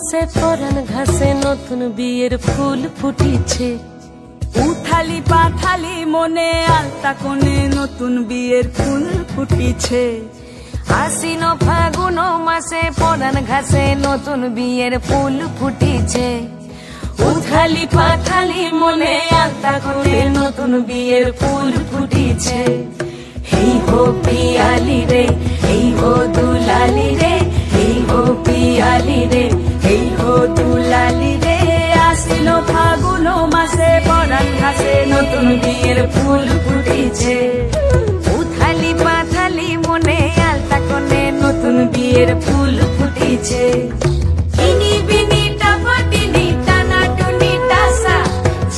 মাসে পরান ঘাসে নতুন বিয়ের ফুল ফুটিছে। উথালি পাথালি মনে আলতা কোণে নতুন বিয়ের ফুল ফুটিছে। আশ্বিন ফাগুন মাসে পরান ঘাসে নতুন বিয়ের ফুল ফুটিছে। উথালি পাথালি মনে আলতা কোণে নতুন বিয়ের ফুল ফুটিছে। হেই হো পিয়ালি রে, হেই হো দুলালি রে, হেই হো পিয়ালি রে, হেই হো দুলালি রে। আশ্বিন ফাগুন মাসে পরান ঘাসে নতুন বিয়ের ফুল ফুটিছে। উথালি পাথালি মনে আলতা কোণে নতুন বিয়ের ফুল ফুটিছে। ইনি বিনি টাপাটিনি টানা টুনি টাসা,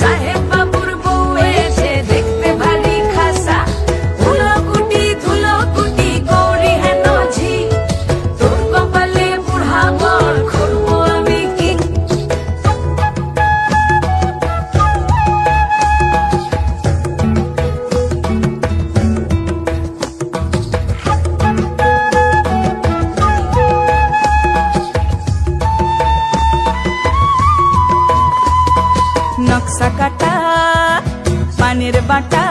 সাহেব বাবুর বউ এসে দেখতে ভারী খাসা। ধুলোকুটি ধুলোকুটি গৌরী হেন ঝি, তোর কপালে বুড়া বর করবো আমি কি। নকশা কাটা পানের বাটা,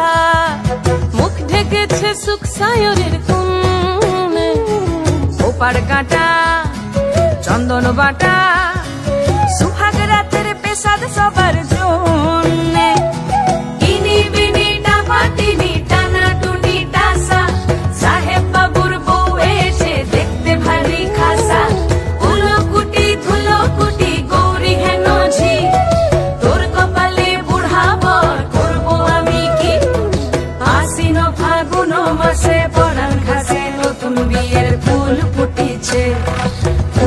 মুখ ঢেকেছে সুখ সায়রের কোণে। ওপার কাটা চন্দন বাটা, সুহাগ রাতের পেশাদ সবার জন্যে। ইনি বিনি টাপাটিনি টানা টুনি টাসা, সাহেব বাবুর বউ এসে দেখতে ভারী খাসা। ধুলোকুটি ধুলোকুটি গৌরী হেন ঝি, তোর কপালে বুড়া বর করবো আমি কি। আশ্বিন ফাগুন মাসে পরান ঘাসে নতুন বিয়ের ফুল ফুটিছে।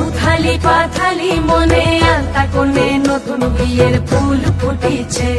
উথালি পাথালি মনে আলতা কোণে নতুন বিয়ের ফুল ফুটিছে।